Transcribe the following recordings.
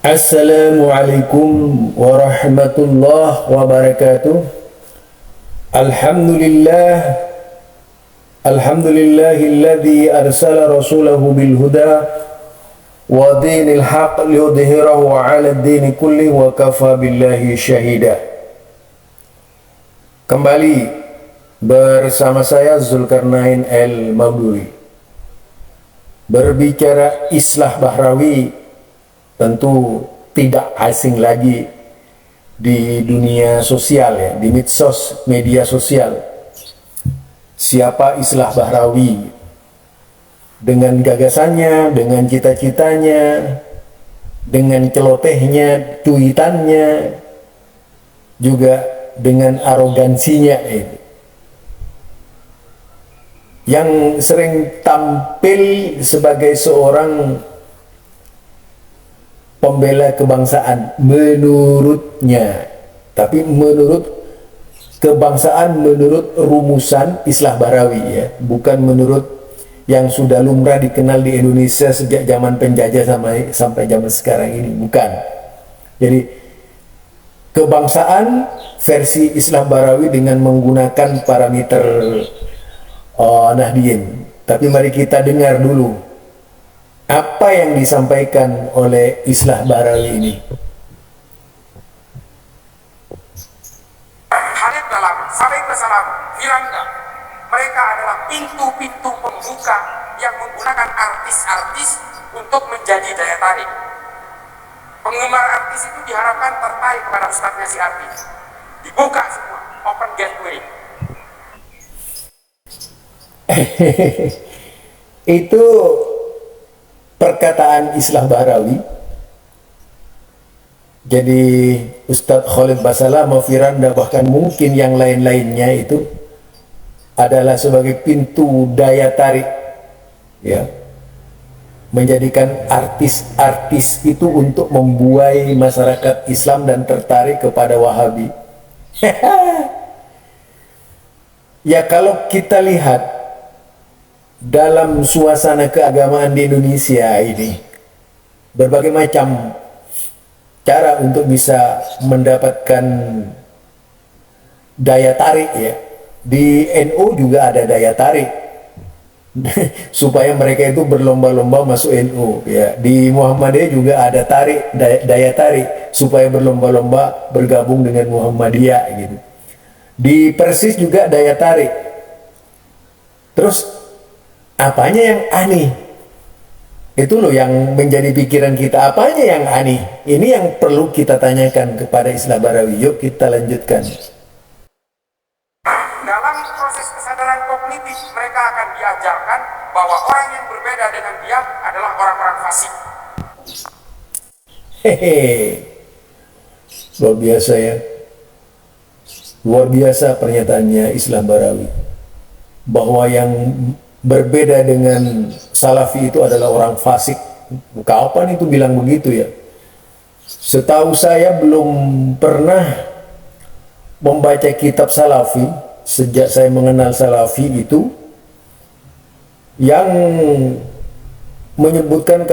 Assalamualaikum warahmatullahi wabarakatuh. Alhamdulillah, alhamdulillahilladzi arsala rasulahu bil huda wa dinil haqq liyudhhirahu 'ala ad-din kulli wa kafa billahi syahida. Kembali bersama saya Zulkarnain Al-Mabduri, berbicara Islah Bahrawi. Tentu tidak asing lagi di dunia sosial, ya, di medsos, media sosial. Siapa Islah Bahrawi? Dengan gagasannya, dengan cita-citanya, dengan celotehnya, cuitannya, juga dengan arogansinya itu, yang sering tampil sebagai seorang pembela kebangsaan menurutnya, tapi menurut kebangsaan, menurut rumusan Islah Bahrawi, ya, bukan menurut yang sudah lumrah dikenal di Indonesia sejak zaman penjajah sampai zaman sekarang ini, bukan. Jadi kebangsaan versi Islah Bahrawi dengan menggunakan parameter Nahdien. Tapi mari kita dengar dulu apa yang disampaikan oleh Islah Bahrawi ini. Hadir dalam saling bersalaam Firanda. Mereka adalah pintu-pintu pembuka yang menggunakan artis-artis untuk menjadi daya tarik. Penggemar artis itu diharapkan tertarik kepada ustadznya si artis. Dibuka semua, open gateway. Itu perkataan Islah Bahrawi. Jadi Ustadz Khalid Basalamah mau Firanda, bahkan mungkin yang lain-lainnya itu adalah sebagai pintu daya tarik, ya, menjadikan artis-artis itu untuk membuai masyarakat Islam dan tertarik kepada Wahabi. Ya, kalau kita lihat dalam suasana keagamaan di Indonesia ini, berbagai macam cara untuk bisa mendapatkan daya tarik, ya. Di NU juga ada daya tarik supaya mereka itu berlomba-lomba masuk NU, ya. Di Muhammadiyah juga ada daya tarik supaya berlomba-lomba bergabung dengan Muhammadiyah, gitu. Di Persis juga daya tarik. Terus apanya yang aneh? Itu loh yang menjadi pikiran kita. Apanya yang aneh? Ini yang perlu kita tanyakan kepada Islah Bahrawi. Yuk kita lanjutkan. Dalam proses kesadaran kognitif, mereka akan diajarkan bahwa orang yang berbeda dengan dia adalah orang-orang fasik. Luar biasa, ya. Luar biasa pernyataannya Islah Bahrawi, bahwa yang berbeda dengan Salafi itu adalah orang fasik. Kapan itu bilang begitu, ya? Setahu saya belum pernah membaca kitab Salafi sejak saya mengenal Salafi itu yang menyebutkan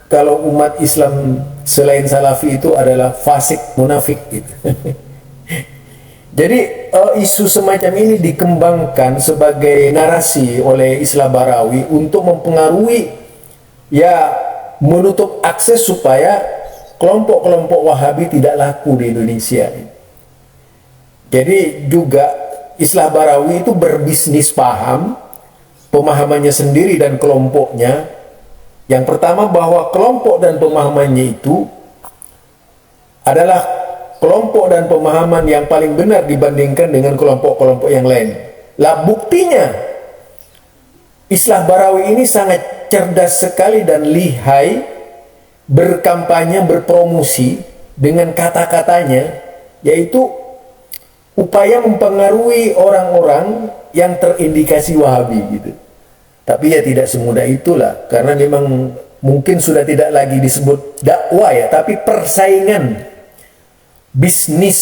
kalau umat Islam selain Salafi itu adalah fasik, munafik, gitu. Jadi isu semacam ini dikembangkan sebagai narasi oleh Islah Bahrawi untuk mempengaruhi, ya, menutup akses supaya kelompok-kelompok Wahabi tidak laku di Indonesia. Jadi juga Islah Bahrawi itu berbisnis paham, pemahamannya sendiri dan kelompoknya. Yang pertama, bahwa kelompok dan pemahamannya itu adalah kelompok dan pemahaman yang paling benar dibandingkan dengan kelompok-kelompok yang lain. Lah, buktinya Islah Bahrawi ini sangat cerdas sekali dan lihai berkampanye, berpromosi dengan kata-katanya, yaitu upaya mempengaruhi orang-orang yang terindikasi Wahabi, gitu. Tapi ya tidak semudah itulah, karena memang mungkin sudah tidak lagi disebut dakwah, ya, tapi persaingan bisnis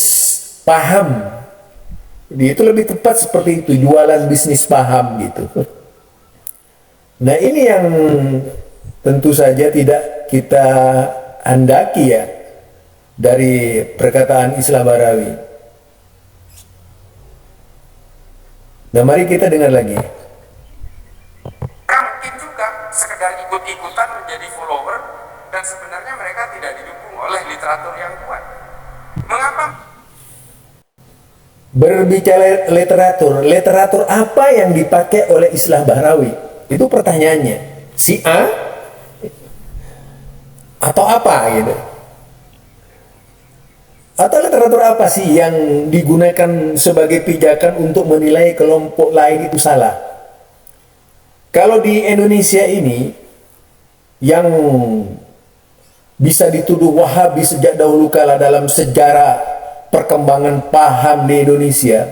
paham. Jadi itu lebih tepat seperti itu, jualan bisnis paham, gitu. Nah, ini yang tentu saja tidak kita andaki ya dari perkataan Islah Barawi. Nah, mari kita dengar lagi. Mungkin juga sekedar ikut-ikutan menjadi follower dan sebenarnya mereka tidak didukung oleh literatur yang kuat. Mengapa? Berbicara literatur apa yang dipakai oleh Islah Bahrawi? Itu pertanyaannya. Si A atau apa gitu? Atau literatur apa sih yang digunakan sebagai pijakan untuk menilai kelompok lain itu salah? Kalau di Indonesia ini yang bisa dituduh Wahabi sejak dahulu kala dalam sejarah perkembangan paham di Indonesia,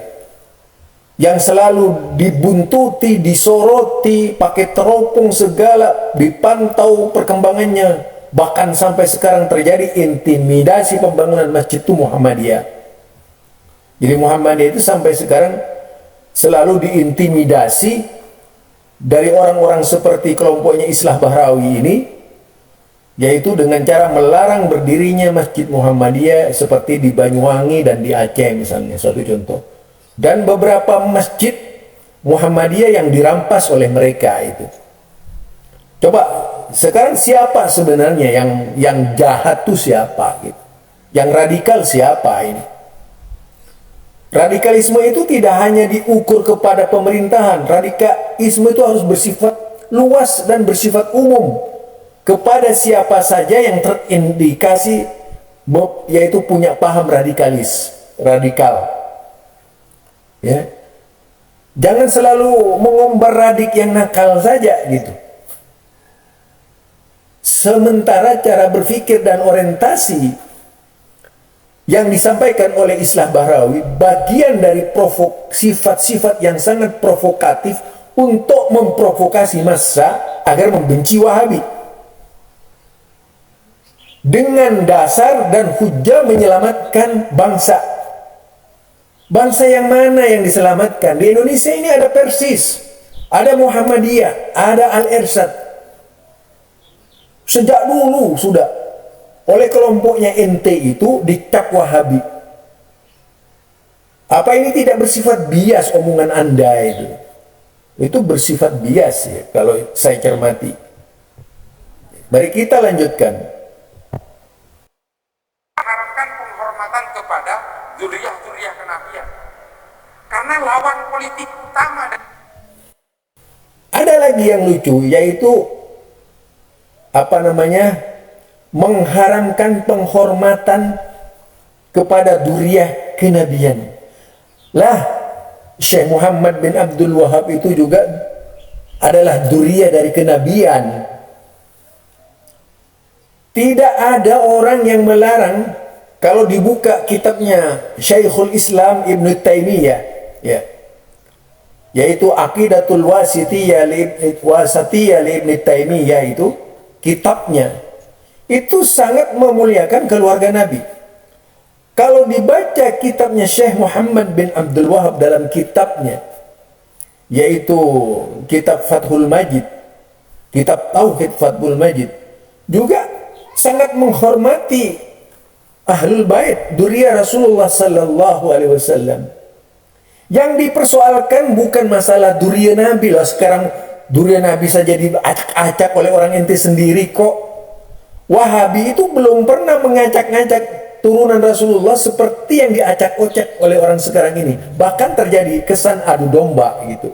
yang selalu dibuntuti, disoroti, pakai teropong segala, dipantau perkembangannya, bahkan sampai sekarang terjadi intimidasi pembangunan Masjid itu Muhammadiyah. Jadi Muhammadiyah itu sampai sekarang selalu diintimidasi dari orang-orang seperti kelompoknya Islah Bahrawi ini, yaitu dengan cara melarang berdirinya Masjid Muhammadiyah seperti di Banyuwangi dan di Aceh misalnya, suatu contoh. Dan beberapa masjid Muhammadiyah yang dirampas oleh mereka itu. Coba sekarang siapa sebenarnya yang jahat tuh siapa gitu? Yang radikal siapa ini? Radikalisme itu tidak hanya diukur kepada pemerintahan. Radikalisme itu harus bersifat luas dan bersifat umum kepada siapa saja yang terindikasi yaitu punya paham radikal. Ya. Jangan selalu mengumbar radik yang nakal saja gitu. Sementara cara berpikir dan orientasi yang disampaikan oleh Islah Bahrawi bagian dari sifat-sifat yang sangat provokatif untuk memprovokasi massa agar membenci Wahabi. Dengan dasar dan hujah menyelamatkan bangsa. Bangsa yang mana yang diselamatkan? Di Indonesia ini ada Persis, ada Muhammadiyah, ada Al-Irsyad. Sejak dulu sudah oleh kelompoknya NT itu dicap Wahabi. Apa ini tidak bersifat bias omongan Anda itu? Itu bersifat bias ya kalau saya cermati. Mari kita lanjutkan. Mengharapkan penghormatan kepada zuriyah-zuriyah kenabian. Karena lawan politik utama. Ada lagi yang lucu, yaitu mengharamkan penghormatan kepada zuriyah kenabian. Lah, Syekh Muhammad bin Abdul Wahab itu juga adalah zuriyah dari kenabian. Tidak ada orang yang melarang kalau dibuka kitabnya Syekhul Islam Ibn Taimiyah, ya, yaitu Aqidatul Wasitiyah li Ibn Taimiyah, itu kitabnya itu sangat memuliakan keluarga Nabi. Kalau dibaca kitabnya Syekh Muhammad bin Abdul Wahab dalam kitabnya, yaitu kitab Fathul Majid, kitab Tauhid Fathul Majid, juga sangat menghormati Ahlul Bait, dzurriyyah Rasulullah sallallahu alaihi wasallam. Yang dipersoalkan bukan masalah dzurriyyah Nabi lah. Sekarang dzurriyyah Nabi saja diacak-acak oleh orang ente sendiri kok. Wahabi itu belum pernah mengacak-ngacak turunan Rasulullah seperti yang diacak-acak oleh orang sekarang ini. Bahkan terjadi kesan adu domba gitu.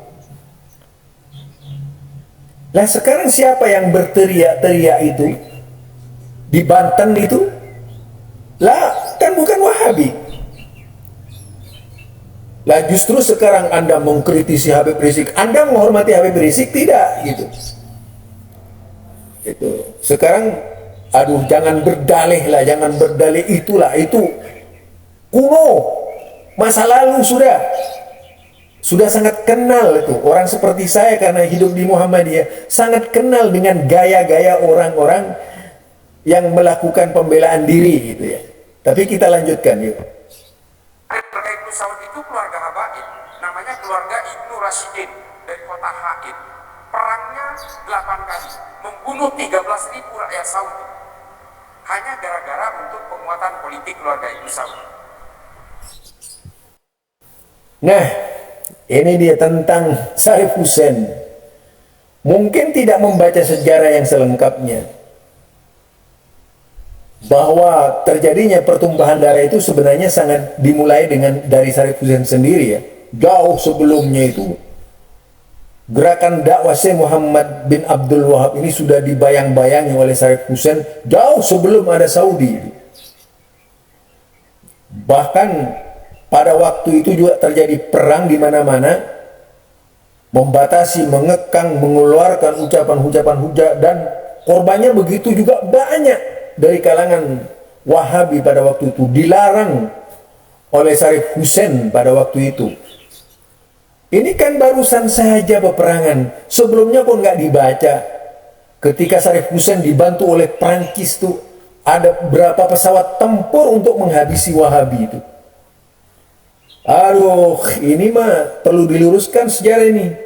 Lah sekarang siapa yang berteriak-teriak itu? Di Banten itu? Lah, kan bukan Wahabi. Lah justru sekarang Anda mengkritisi Habib Rizik, Anda menghormati Habib Rizik tidak gitu. Itu. Sekarang aduh, jangan berdalih lah, jangan berdalih itulah, itu kuno, masa lalu sudah sangat kenal itu. Orang seperti saya karena hidup di Muhammadiyah sangat kenal dengan gaya-gaya orang-orang yang melakukan pembelaan diri gitu ya. Tapi kita lanjutkan yuk. Keluarga Ibnu Saud itu keluarga Habaib, namanya keluarga Ibnu Rashidin dari kota Haid. Perangnya 8 kali, membunuh 13.000 rakyat Saudi. hanya gara-gara untuk penguatan politik keluarga Ibu Saud. Nah, ini dia tentang Syarif Hussein. Mungkin tidak membaca sejarah yang selengkapnya, bahwa terjadinya pertumpahan darah itu sebenarnya sangat dimulai dari Syarif Hussein sendiri ya. Jauh sebelumnya itu gerakan dakwah Syekh Muhammad bin Abdul Wahab ini sudah dibayang-bayangi oleh Syarif Hussein jauh sebelum ada Saudi. Bahkan pada waktu itu juga terjadi perang di mana-mana, membatasi, mengekang, mengeluarkan ucapan-ucapan hujah, dan korbannya begitu juga banyak dari kalangan Wahabi pada waktu itu, dilarang oleh Syarif Hussein pada waktu itu. Ini kan barusan saja peperangan, sebelumnya pun nggak dibaca. Ketika Syarif Hussein dibantu oleh Prancis tuh, ada berapa pesawat tempur untuk menghabisi Wahabi itu. Aduh, ini mah perlu diluruskan sejarah ini,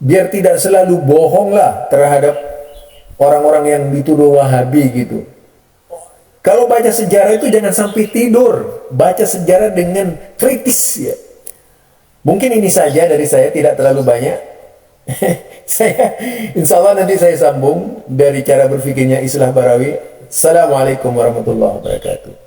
biar tidak selalu bohong lah terhadap orang-orang yang dituduh Wahabi gitu. Kalau baca sejarah itu jangan sampai tidur, baca sejarah dengan kritis ya. Mungkin ini saja dari saya, tidak terlalu banyak. Insya Allah nanti saya sambung dari cara berpikirnya Islah Barawi. Assalamualaikum warahmatullahi wabarakatuh.